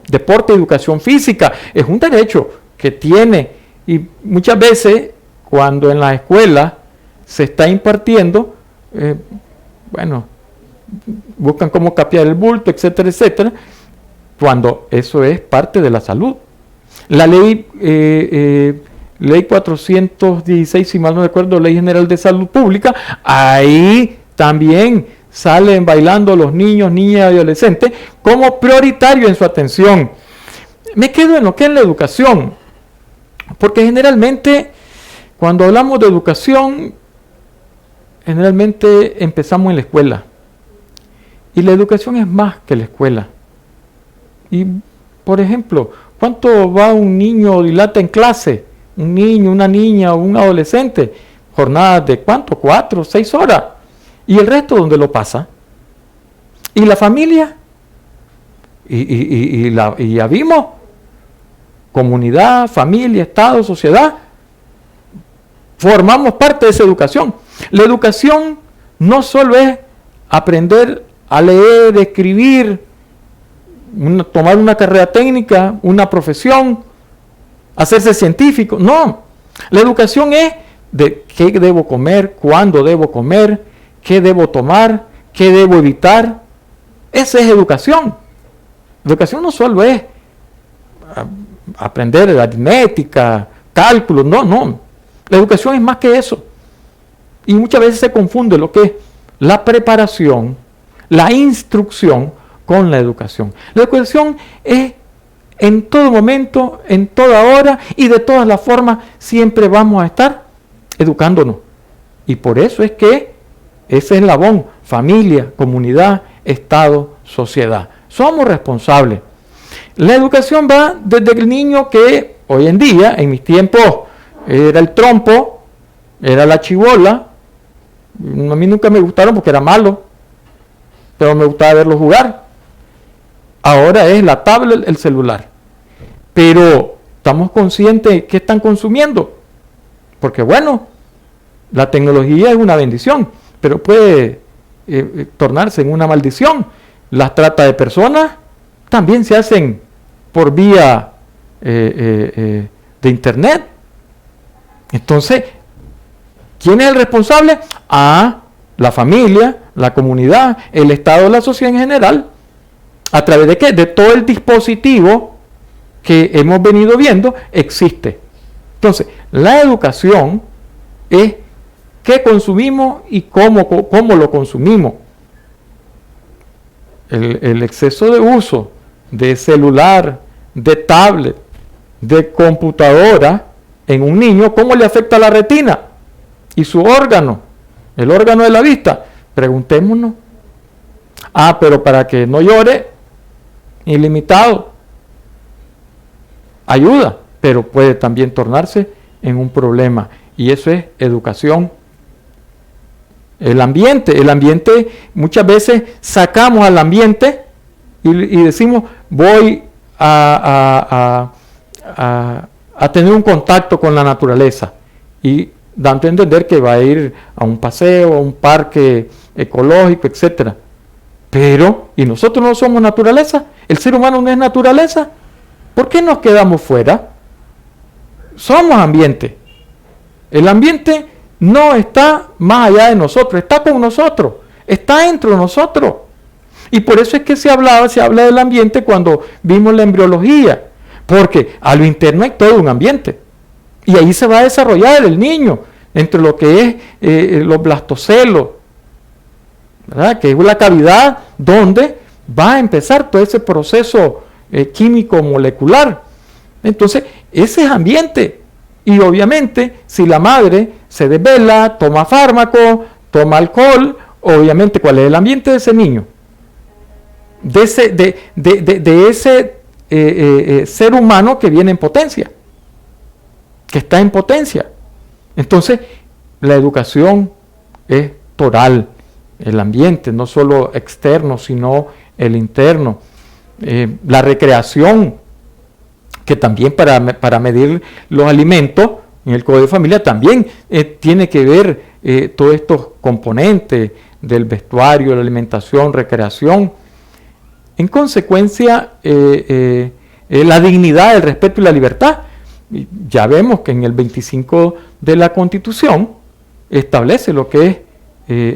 A: deporte, educación física. Es un derecho que tiene, y muchas veces cuando en la escuela se está impartiendo, buscan cómo capear el bulto, etcétera, etcétera, cuando eso es parte de la salud. La ley 416, si mal no recuerdo, Ley General de Salud Pública, ahí también salen bailando los niños, niñas y adolescentes como prioritario en su atención. Me quedo en lo que es la educación, porque generalmente cuando hablamos de educación, generalmente empezamos en la escuela. Y la educación es más que la escuela. Y, por ejemplo, ¿cuánto va un niño o dilata en clase? Un niño, una niña o un adolescente. Jornadas de ¿cuánto? 4 o 6 horas. ¿Y el resto dónde lo pasa? ¿Y la familia? Y ya vimos, comunidad, familia, Estado, sociedad, formamos parte de esa educación. La educación no solo es aprender a leer, escribir, tomar una carrera técnica, una profesión, hacerse científico. No, la educación es de qué debo comer, cuándo debo comer, qué debo tomar, qué debo evitar. Esa es educación. Educación no solo es aprender aritmética, cálculo, no. La educación es más que eso. Y muchas veces se confunde lo que es la preparación, la instrucción con la educación. La educación es en todo momento, en toda hora y de todas las formas siempre vamos a estar educándonos. Y por eso es que ese eslabón, familia, comunidad, Estado, sociedad. Somos responsables. La educación va desde el niño que hoy en día, en mis tiempos, era el trompo, era la chibola. A mí nunca me gustaron porque era malo, pero me gustaba verlos jugar. Ahora es la tablet, el celular. Pero estamos conscientes que están consumiendo. Porque bueno, la tecnología es una bendición, pero puede tornarse en una maldición. Las trata de personas también se hacen por vía de internet. Entonces, ¿quién es el responsable? La familia, la comunidad, el Estado, la sociedad en general. ¿A través de qué? De todo el dispositivo que hemos venido viendo existe. Entonces, la educación es qué consumimos y cómo lo consumimos. El exceso de uso de celular, de tablet, de computadora en un niño, ¿cómo le afecta a la retina y su órgano, el órgano de la vista? Preguntémonos. Pero para que no llore, ilimitado, ayuda, pero puede también tornarse en un problema, y eso es educación. El ambiente muchas veces sacamos al ambiente y decimos voy a tener un contacto con la naturaleza, y dando a entender que va a ir a un paseo, a un parque ecológico, etcétera. Pero, ¿y nosotros no somos naturaleza? ¿El ser humano no es naturaleza? ¿Por qué nos quedamos fuera? Somos ambiente. El ambiente no está más allá de nosotros, está con nosotros, está entre nosotros. Y por eso es que se habla del ambiente cuando vimos la embriología, porque a lo interno hay todo un ambiente. Y ahí se va a desarrollar el niño, entre lo que es los blastocelos, ¿verdad? Que es la cavidad donde va a empezar todo ese proceso químico molecular. Entonces, ese es ambiente. Y obviamente, si la madre se desvela, toma fármaco, toma alcohol, obviamente, ¿cuál es el ambiente de ese niño? De ese ser humano que viene en potencia, que está en potencia. Entonces, la educación es total, el ambiente, no solo externo, sino el interno. La recreación, que también para medir los alimentos en el Código de Familia también tiene que ver todos estos componentes del vestuario, la alimentación, recreación. En consecuencia, la dignidad, el respeto y la libertad. Ya vemos que en el 25 de la Constitución establece lo que es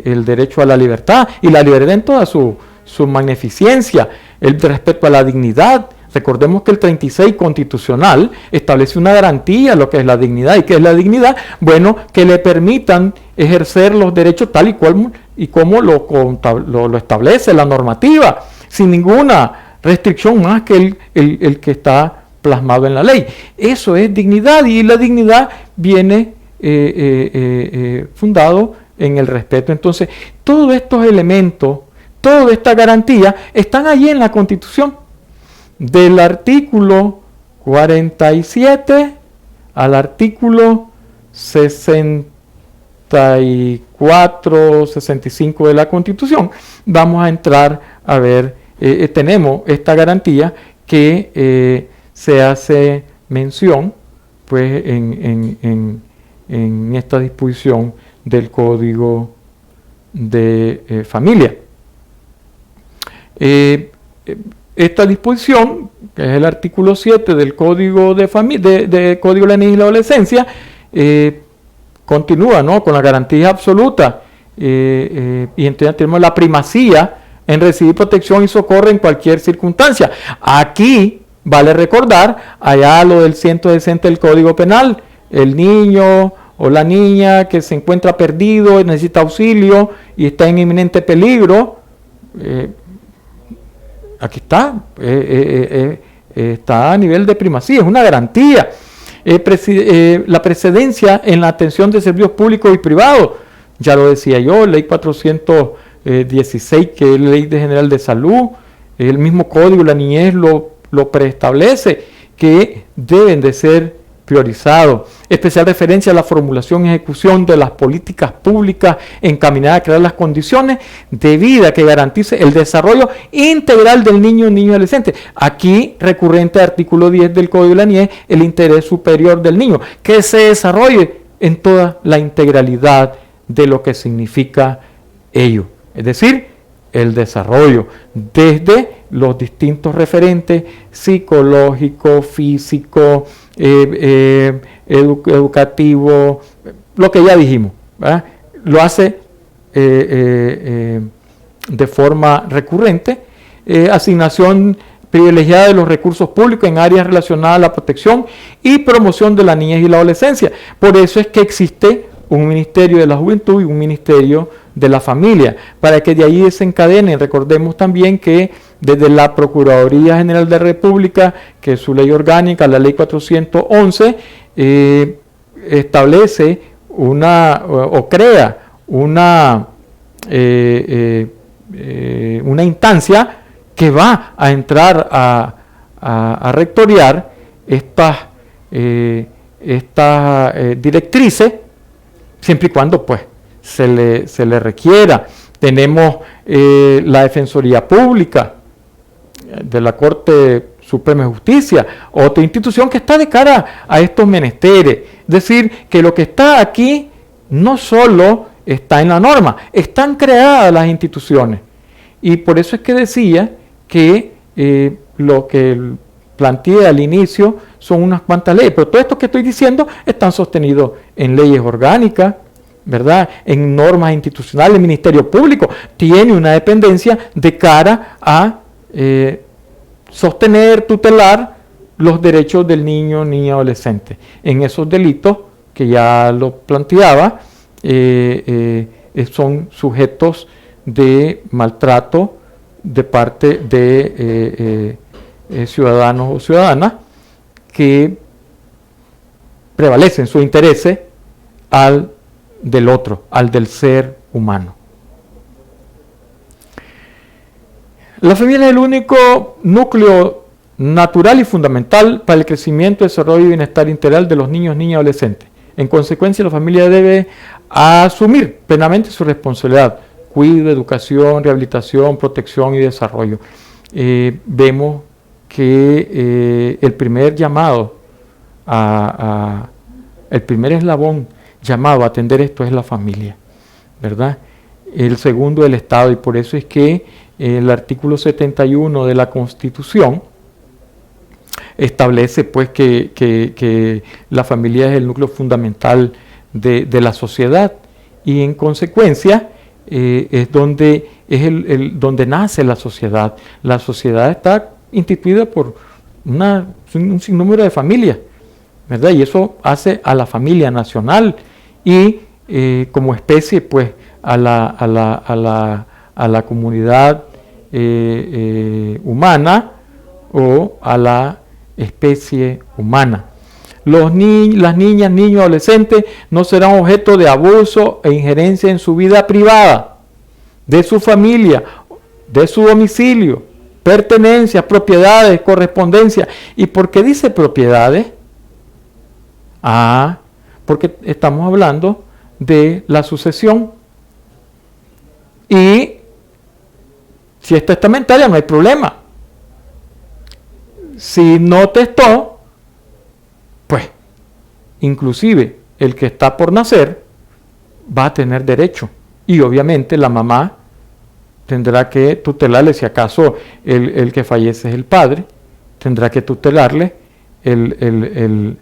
A: el derecho a la libertad, y la libertad en toda su magnificencia, el respeto a la dignidad. Recordemos que el 36 constitucional establece una garantía a lo que es la dignidad. ¿Y qué es la dignidad? Bueno, que le permitan ejercer los derechos tal y como lo establece la normativa, sin ninguna restricción más que el que está plasmado en la ley. Eso es dignidad, y la dignidad viene fundado en el respeto. Entonces, todos estos elementos, toda esta garantía están allí en la Constitución. Del artículo 47 al artículo 64, 65 de la Constitución, vamos a entrar a ver, tenemos esta garantía que se hace mención pues en esta disposición del Código de Familia. Esta disposición, que es el artículo 7 del Código de Código de la Niñez y la Adolescencia, continúa, ¿no?, con la garantía absoluta, y entonces tenemos la primacía en recibir protección y socorro en cualquier circunstancia. Aquí vale recordar allá lo del 160 del Código Penal, el niño o la niña que se encuentra perdido, necesita auxilio y está en inminente peligro. Aquí está, está a nivel de primacía, es una garantía. La precedencia en la atención de servicios públicos y privados, ya lo decía yo, ley 416, que es la ley general de salud, el mismo Código de la Niñez lo preestablece, que deben de ser priorizados. Especial referencia a la formulación y ejecución de las políticas públicas encaminadas a crear las condiciones de vida que garantice el desarrollo integral del niño y adolescente. Aquí, recurrente al artículo 10 del Código de la Niñez, el interés superior del niño, que se desarrolle en toda la integralidad de lo que significa ello. Es decir, el desarrollo desde los distintos referentes psicológico, físico, educativo, lo que ya dijimos, ¿verdad? Lo hace de forma recurrente, asignación privilegiada de los recursos públicos en áreas relacionadas a la protección y promoción de la niñez y la adolescencia. Por eso es que existe un Ministerio de la Juventud y un Ministerio de la Familia, para que de ahí desencadenen. Recordemos también que desde la Procuraduría General de la República, que es su ley orgánica, la ley 411, establece o crea una instancia que va a entrar a rectoriar estas directrices, siempre y cuando pues se le requiera. Tenemos la Defensoría Pública de la Corte Suprema de Justicia, otra institución que está de cara a estos menesteres. Es decir, que lo que está aquí no solo está en la norma, están creadas las instituciones. Y por eso es que decía que lo que planteé al inicio son unas cuantas leyes, pero todo esto que estoy diciendo están sostenidos en leyes orgánicas, ¿verdad?, en normas institucionales. El Ministerio Público tiene una dependencia de cara a sostener, tutelar los derechos del niño, niña, adolescente. En esos delitos, que ya lo planteaba, son sujetos de maltrato de parte de ciudadanos o ciudadanas que prevalecen sus intereses al del otro, al del ser humano. La familia es el único núcleo natural y fundamental para el crecimiento, desarrollo y bienestar integral de los niños, niñas y adolescentes. En consecuencia, la familia debe asumir plenamente su responsabilidad: cuidado, educación, rehabilitación, protección y desarrollo. Vemos que el primer llamado, el primer eslabón llamado a atender esto es la familia, ¿verdad? El segundo, el Estado, y por eso es que el artículo 71 de la Constitución establece pues que la familia es el núcleo fundamental de la sociedad, y en consecuencia es donde donde nace la sociedad. La sociedad está instituida por un sinnúmero de familias, ¿verdad? Y eso hace a la familia nacional y como especie pues a la comunidad humana o a la especie humana. Las niñas, niños, adolescentes no serán objeto de abuso e injerencia en su vida privada, de su familia, de su domicilio, pertenencias, propiedades, correspondencia. ¿Y por qué dice propiedades? Porque estamos hablando de la sucesión. Y si es testamentaria no hay problema. Si no testó, pues inclusive el que está por nacer va a tener derecho. Y obviamente la mamá tendrá que tutelarle, si acaso el que fallece es el padre, tendrá que tutelarle el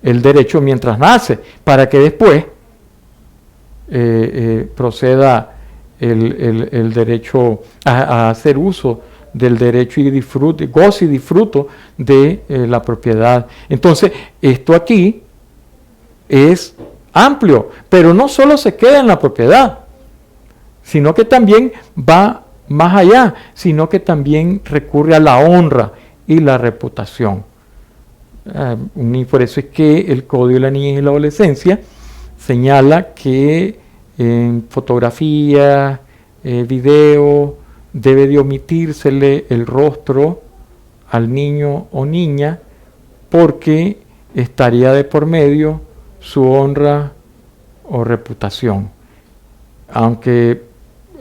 A: derecho mientras nace, para que después proceda el derecho a hacer uso del derecho y disfrute, goce y disfruto de la propiedad. Entonces, esto aquí es amplio, pero no solo se queda en la propiedad, sino que también va más allá, sino que también recurre a la honra y la reputación. Y por eso es que el Código de la Niñez y la Adolescencia señala que en fotografía, video, debe de omitírsele el rostro al niño o niña, porque estaría de por medio su honra o reputación. Aunque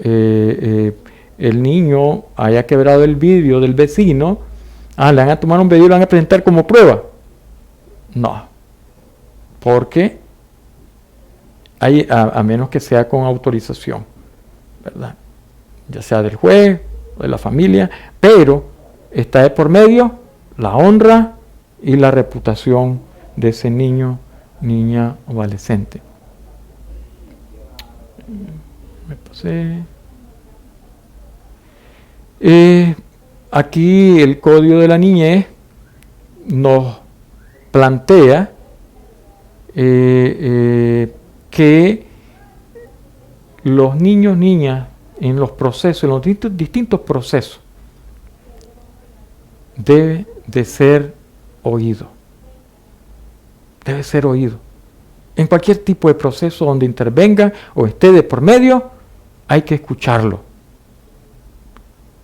A: el niño haya quebrado el vidrio del vecino, le van a tomar un video y lo van a presentar como prueba. No, porque a menos que sea con autorización, ¿verdad? Ya sea del juez o de la familia, pero está de por medio la honra y la reputación de ese niño, niña o adolescente. Me pasé. Aquí el Código de la Niñez nos plantea que los niños, niñas, en los procesos, en los distintos procesos, debe de ser oído. Debe ser oído. En cualquier tipo de proceso donde intervenga o esté de por medio, hay que escucharlo.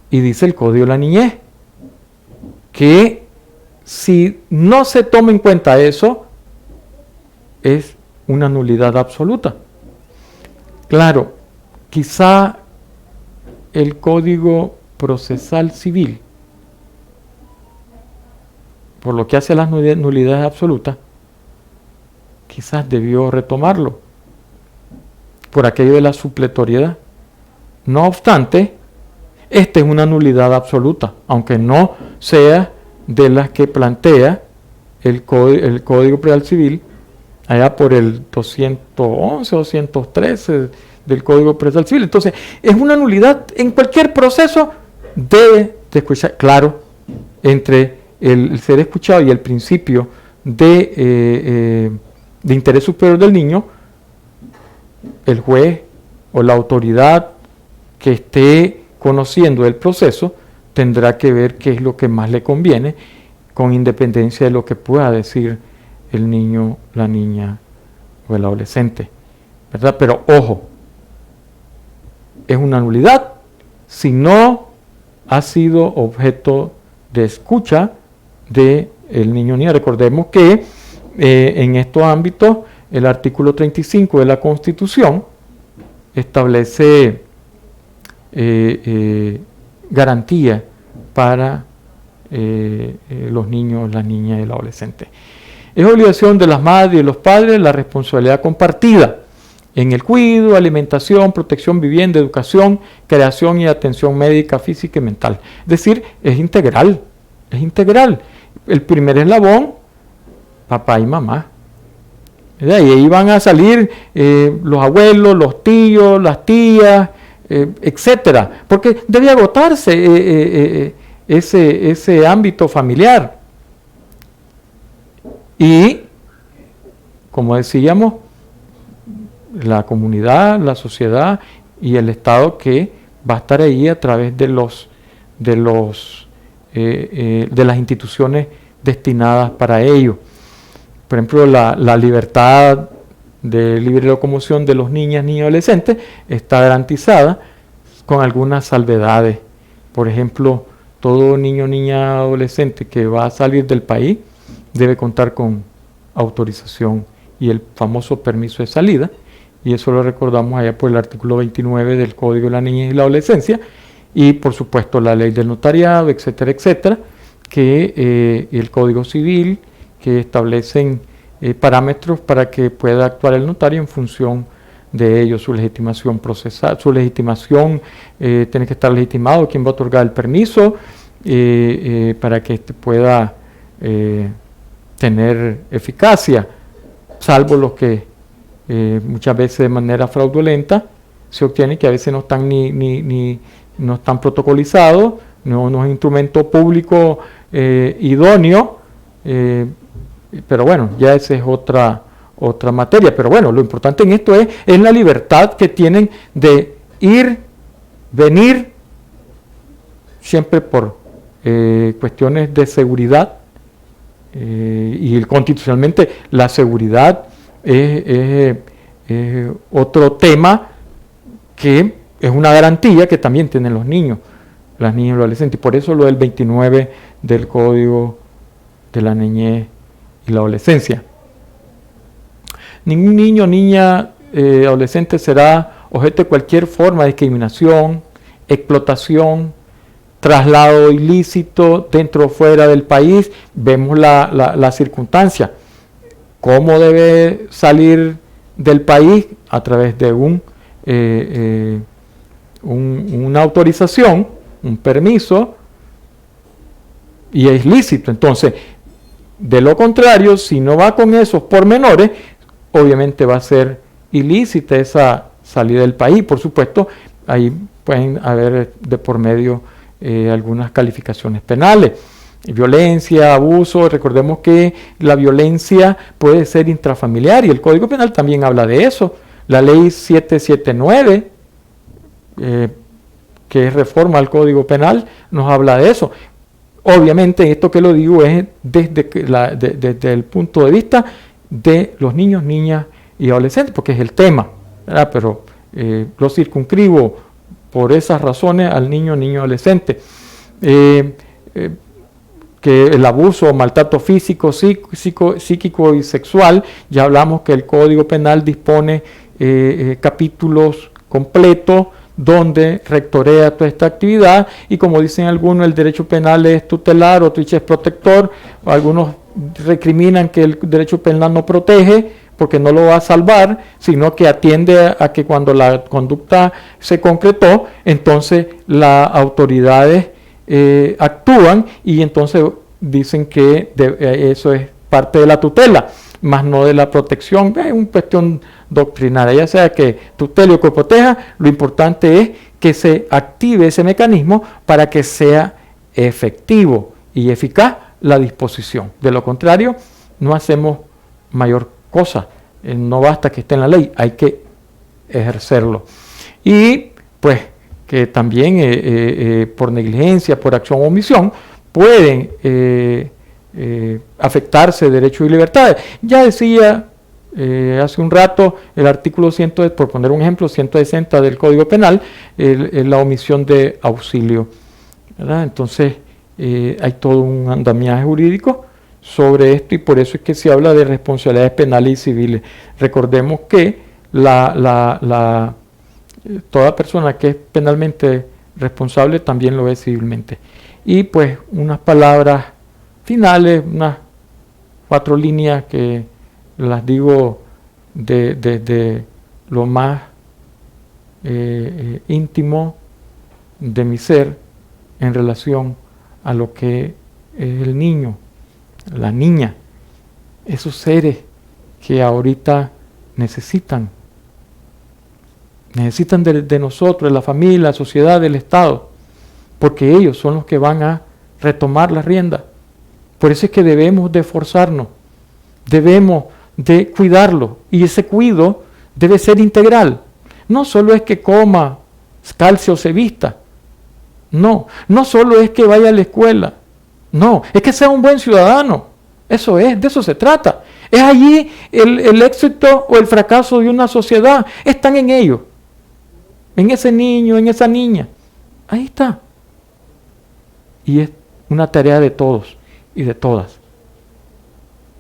A: Y dice el Código de la Niñez que si no se toma en cuenta eso, es una nulidad absoluta. Claro, quizá el Código Procesal Civil, por lo que hace a las nulidades absolutas, quizás debió retomarlo por aquello de la supletoriedad. No obstante, esta es una nulidad absoluta, aunque no sea de las que plantea el Código Procesal Civil, allá por el 211, 213 del Código Procesal Civil. Entonces, es una nulidad en cualquier proceso, debe de escuchar, claro, entre el ser escuchado y el principio de interés superior del niño, el juez o la autoridad que esté conociendo el proceso tendrá que ver qué es lo que más le conviene, con independencia de lo que pueda decir el niño, la niña o el adolescente, ¿verdad? Pero ojo, es una nulidad si no ha sido objeto de escucha del niño o niña. Recordemos que en estos ámbitos el artículo 35 de la Constitución establece garantía para los niños, las niñas y el adolescente. Es obligación de las madres y de los padres la responsabilidad compartida en el cuidado, alimentación, protección, vivienda, educación, creación y atención médica, física y mental. Es decir, es integral, es integral. El primer eslabón, papá y mamá. Y ahí van a salir los abuelos, los tíos, las tías, etcétera, porque debe agotarse ese ámbito familiar. Y, como decíamos, la comunidad, la sociedad y el Estado que va a estar ahí a través de las instituciones destinadas para ello. Por ejemplo, la libertad de libre locomoción de los niños y adolescentes está garantizada con algunas salvedades. Por ejemplo, todo niño, niña, adolescente que va a salir del país debe contar con autorización y el famoso permiso de salida, y eso lo recordamos allá por el artículo 29 del Código de la Niñez y la Adolescencia, y por supuesto la ley del notariado, etcétera, etcétera, que el Código Civil, que establecen parámetros para que pueda actuar el notario en función de ellos, su legitimación procesal, su legitimación, tiene que estar legitimado quién va a otorgar el permiso para que éste pueda tener eficacia, salvo los que muchas veces de manera fraudulenta se obtienen, que a veces no están no están protocolizados, no es un instrumento público idóneo, pero bueno, ya esa es otra materia. Pero bueno, lo importante en esto es la libertad que tienen de ir, venir, siempre por cuestiones de seguridad, y constitucionalmente la seguridad es otro tema que es una garantía que también tienen los niños, las niñas y los adolescentes. Y por eso lo del 29 del Código de la Niñez y la Adolescencia. Ningún niño, niña, adolescente será objeto de cualquier forma de discriminación, explotación, traslado ilícito dentro o fuera del país. Vemos la circunstancia. ¿Cómo debe salir del país? A través de una autorización, un permiso, y es lícito. Entonces, de lo contrario, si no va con esos pormenores, obviamente va a ser ilícita esa salida del país. Por supuesto, ahí pueden haber de por medio algunas calificaciones penales. Violencia, abuso. Recordemos que la violencia puede ser intrafamiliar y el Código Penal también habla de eso. La ley 779, que es reforma al Código Penal, nos habla de eso. Obviamente esto que lo digo es desde el punto de vista de los niños, niñas y adolescentes, porque es el tema, ¿verdad? Pero lo circunscribo por esas razones al niño, adolescente. Que el abuso o maltrato físico, psíquico y sexual, ya hablamos que el Código Penal dispone capítulos completos donde rectorea toda esta actividad, y como dicen algunos, el derecho penal es tutelar, otros es protector. Algunos recriminan que el derecho penal no protege porque no lo va a salvar, sino que atiende a que cuando la conducta se concretó, entonces las autoridades actúan, y entonces dicen que eso es parte de la tutela, más no de la protección. Es una cuestión doctrinaria, ya sea que tutele o que proteja, lo importante es que se active ese mecanismo para que sea efectivo y eficaz la disposición. De lo contrario, no hacemos mayor cosa. No basta que esté en la ley, hay que ejercerlo. Y pues que también por negligencia, por acción o omisión, pueden afectarse derechos y libertades. Ya decía hace un rato el artículo por poner un ejemplo, 160 del Código Penal, la omisión de auxilio, ¿verdad? Entonces hay todo un andamiaje jurídico sobre esto, y por eso es que se habla de responsabilidades penales y civiles. Recordemos que toda persona que es penalmente responsable también lo es civilmente. Y pues unas palabras finales, unas 4 líneas que las digo desde lo más íntimo de mi ser en relación a lo que es el niño, la niña, esos seres que ahorita necesitan de nosotros, de la familia, la sociedad, del Estado, porque ellos son los que van a retomar la rienda. Por eso es que debemos de esforzarnos, debemos de cuidarlo, y ese cuido debe ser integral. No solo es que coma, calce o se vista, no solo es que vaya a la escuela, no, es que sea un buen ciudadano. Eso es, de eso se trata. Es allí el éxito o el fracaso de una sociedad, están en ellos, en ese niño, en esa niña. Ahí está. Y es una tarea de todos y de todas.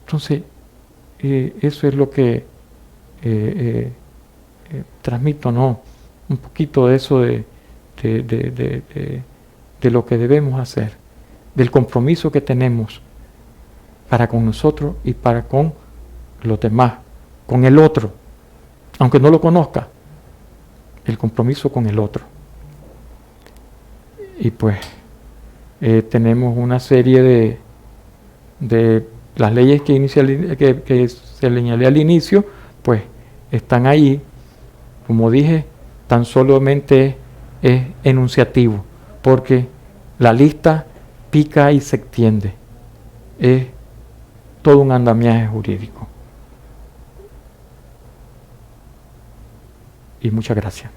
A: Entonces, eso es lo que transmito, ¿no? Un poquito de eso de lo que debemos hacer, del compromiso que tenemos para con nosotros y para con los demás, con el otro. aunque no lo conozca, el compromiso con el otro. Y pues tenemos una serie de las leyes que se señalé al inicio, pues están ahí. Como dije, tan solamente es enunciativo, porque la lista pica y se extiende. Es todo un andamiaje jurídico. Y muchas gracias.